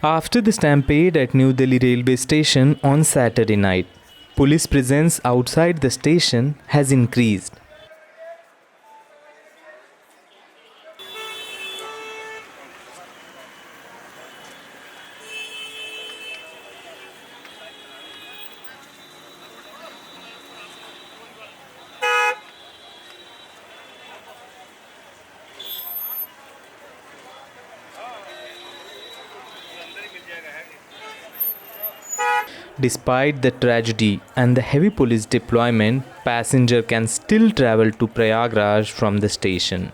After the stampede at New Delhi railway station on Saturday night, police presence outside the station has increased. Despite the tragedy and the heavy police deployment, passenger can still travel to Prayagraj from the station.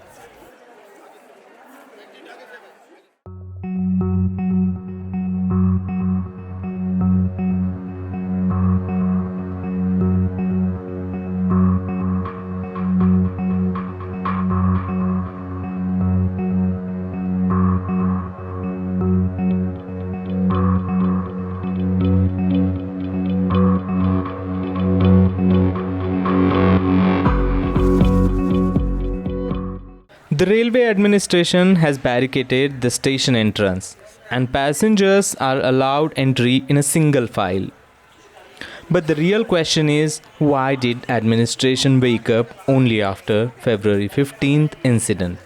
The railway administration has barricaded the station entrance, and passengers are allowed entry in a single file. But the real question is, why did administration wake up only after February 15th incident?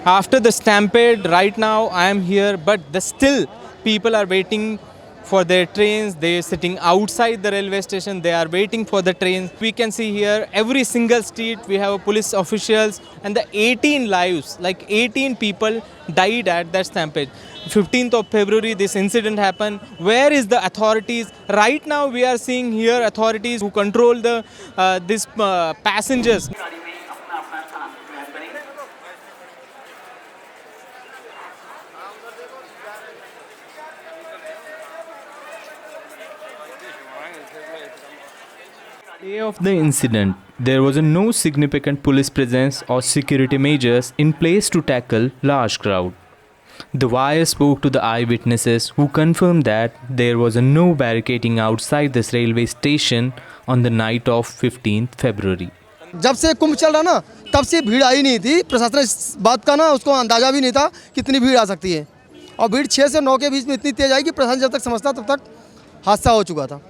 After the stampede, right now I am here, but still people are waiting for their trains. They are sitting outside the railway station. They are waiting for the trains. We can see here every single street we have police officials, and the 18 lives, like 18 people died at that stampede. 15th of February this incident happened. Where is the authorities? Right now we are seeing here authorities who control the this passengers. Day of the incident, there was no significant police presence or security measures in place to tackle large crowd. The wire spoke to the eyewitnesses who confirmed that there was no barricading outside this railway station on the night of 15th February. जब से कुंभ चल रहा ना तब से भीड़ आई नहीं थी। प्रशासन इस बात का ना उसको अंदाज़ा भी नहीं था कितनी भीड़ आ सकती है, और भीड़ 6 से 9 के बीच में इतनी तेज़ आई कि प्रशासन जब तक समझता तब तक हादसा हो चुका था।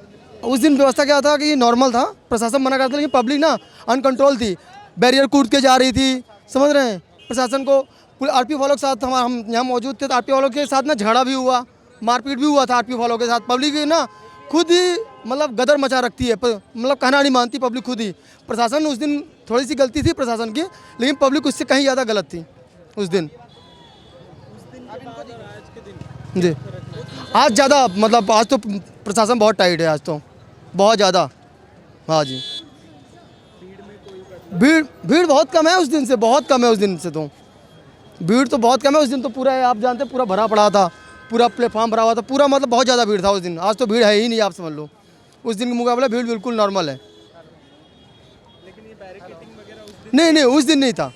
उस दिन व्यवस्था क्या था कि नॉर्मल था, प्रशासन मना करता था, लेकिन पब्लिक ना अनकंट्रोल थी, बैरियर कूद के जा रही थी, समझ रहे हैं। प्रशासन को आरपी वालों के साथ हम यहाँ मौजूद थे, तो आरपी वालों के साथ ना झगड़ा भी हुआ, मारपीट भी हुआ था आरपी वालों के साथ। पब्लिक ना खुद ही मतलब गदर मचा रखती है, मतलब कहना नहीं मानती पब्लिक खुद ही। प्रशासन उस दिन थोड़ी सी गलती थी प्रशासन की, लेकिन पब्लिक उससे कहीं ज़्यादा गलत थी उस दिन। जी आज ज़्यादा मतलब आज तो प्रशासन बहुत टाइट है, आज तो बहुत ज़्यादा। हाँ जी, भीड़ बहुत कम है उस दिन से, बहुत कम है उस दिन से। तो भीड़ तो बहुत कम है उस दिन, तो पूरा आप जानते हैं पूरा भरा पड़ा था, पूरा प्लेटफॉर्म भरा हुआ था, पूरा मतलब बहुत ज़्यादा भीड़ था उस दिन। आज तो भीड़ है ही नहीं, आप समझ लो। उस दिन के मुकाबले भीड़ बिल्कुल नॉर्मल है। नहीं उस दिन नहीं था,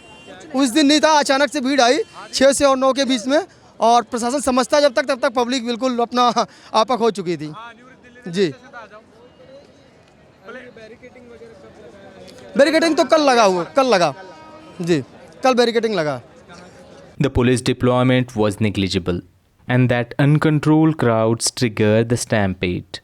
उस दिन नहीं था। अचानक से भीड़ आई 6 से और 9 के बीच में, और प्रशासन समझता जब तक तब तक पब्लिक बिल्कुल अपना आपा खो चुकी थी। जी बैरिकेडिंग तो कल लगा हुआ, कल लगा जी, कल बैरिकेडिंग लगा। The police deployment was negligible, and that uncontrolled crowds triggered the stampede.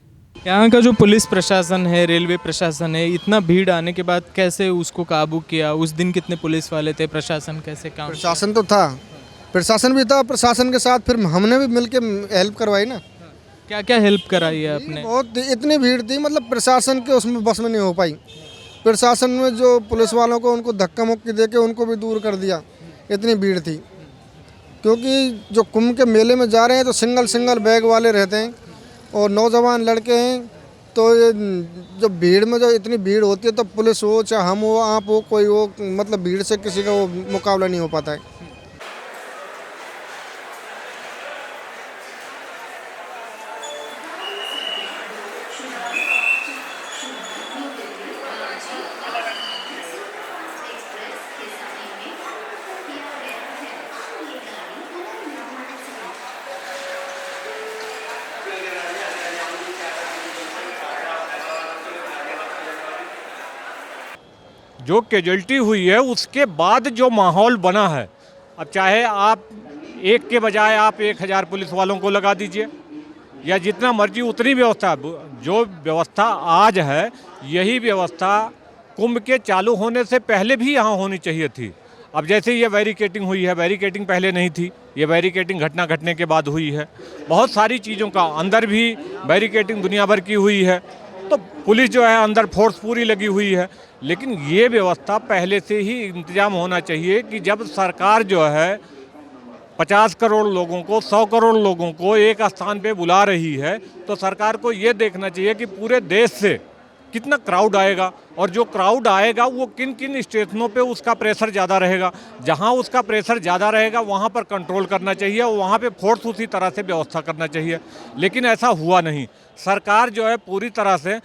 यहाँ का जो पुलिस प्रशासन है, रेलवे प्रशासन है, इतना भीड़ आने के बाद कैसे उसको काबू किया? उस दिन कितने पुलिस वाले थे? प्रशासन कैसे काम? प्रशासन तो था, प्रशासन भी था, प्रशासन के साथ फिर हमने भी मिलके हेल्प करवाई ना। क्या क्या हेल्प कराई है आपने? बहुत इतनी भीड़ थी, मतलब प्रशासन के उसमें बस में नहीं हो पाई। प्रशासन में जो पुलिस वालों को उनको धक्का मुक्की दे के उनको भी दूर कर दिया, इतनी भीड़ थी। क्योंकि जो कुंभ के मेले में जा रहे हैं तो सिंगल बैग वाले रहते हैं और नौजवान लड़के हैं, तो ये जो भीड़ में जो इतनी भीड़ होती है तो पुलिस हो चाहे हम हो आप हो कोई हो, मतलब भीड़ से किसी का वो मुकाबला नहीं हो पाता है। जो कैजुअल्टी हुई है उसके बाद जो माहौल बना है, अब चाहे आप एक के बजाय आप 1000 पुलिस वालों को लगा दीजिए या जितना मर्जी उतनी व्यवस्था, जो व्यवस्था आज है यही व्यवस्था कुंभ के चालू होने से पहले भी यहाँ होनी चाहिए थी। अब जैसे ये बैरिकेटिंग हुई है, बैरिकेटिंग पहले नहीं थी, ये बैरिकेटिंग घटना घटने के बाद हुई है। बहुत सारी चीज़ों का अंदर भी बैरिकेटिंग दुनिया भर की हुई है, तो पुलिस जो है अंदर फोर्स पूरी लगी हुई है। लेकिन ये व्यवस्था पहले से ही इंतजाम होना चाहिए कि जब सरकार जो है 50 करोड़ लोगों को, 100 करोड़ लोगों को एक स्थान पे बुला रही है, तो सरकार को ये देखना चाहिए कि पूरे देश से कितना क्राउड आएगा और जो क्राउड आएगा वो किन किन स्टेशनों पे उसका प्रेशर ज़्यादा रहेगा। जहां उसका प्रेशर ज़्यादा रहेगा वहां पर कंट्रोल करना चाहिए और वहां पे फोर्स उसी तरह से व्यवस्था करना चाहिए। लेकिन ऐसा हुआ नहीं। सरकार जो है पूरी तरह से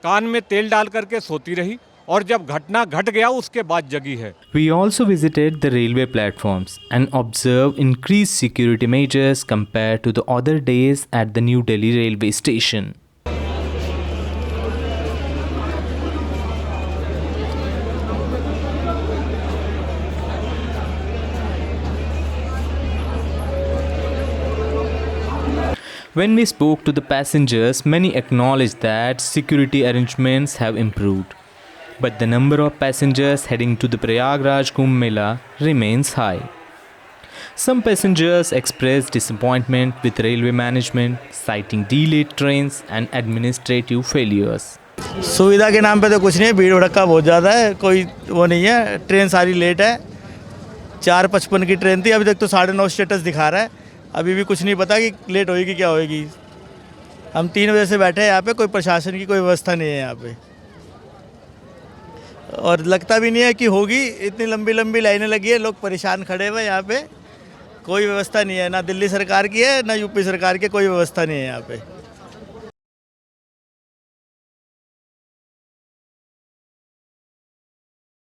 कान में तेल डाल करके सोती रही और जब घटना घट गया उसके बाद जगी है। We also visited the railway platforms and observed increased security measures compared to the other days at the New Delhi railway station. When we spoke to the passengers, many acknowledged that security arrangements have improved. But the number of passengers heading to the Prayagraj Kumbh Mela remains high. Some passengers expressed disappointment with railway management, citing delayed trains and administrative failures. सुविधा के नाम पे तो कुछ नहीं है, भीड़ भड़का बहुत ज़्यादा है, कोई वो नहीं है। ट्रेन सारी लेट है, 4:55 की ट्रेन थी, अभी तक तो 9:30 स्टेटस दिखा रहा है। अभी भी कुछ नहीं पता कि लेट होएगी क्या होएगी। हम 3 बजे से बैठे हैं यहाँ पे, कोई प्रशासन की कोई व्यवस्था नहीं है यहाँ पे और लगता भी नहीं है कि होगी। इतनी लंबी लंबी लाइनें लगी है, लोग परेशान खड़े हुए यहाँ पे, कोई व्यवस्था नहीं है। ना दिल्ली सरकार की है ना यूपी सरकार की, कोई व्यवस्था नहीं है यहाँ पे।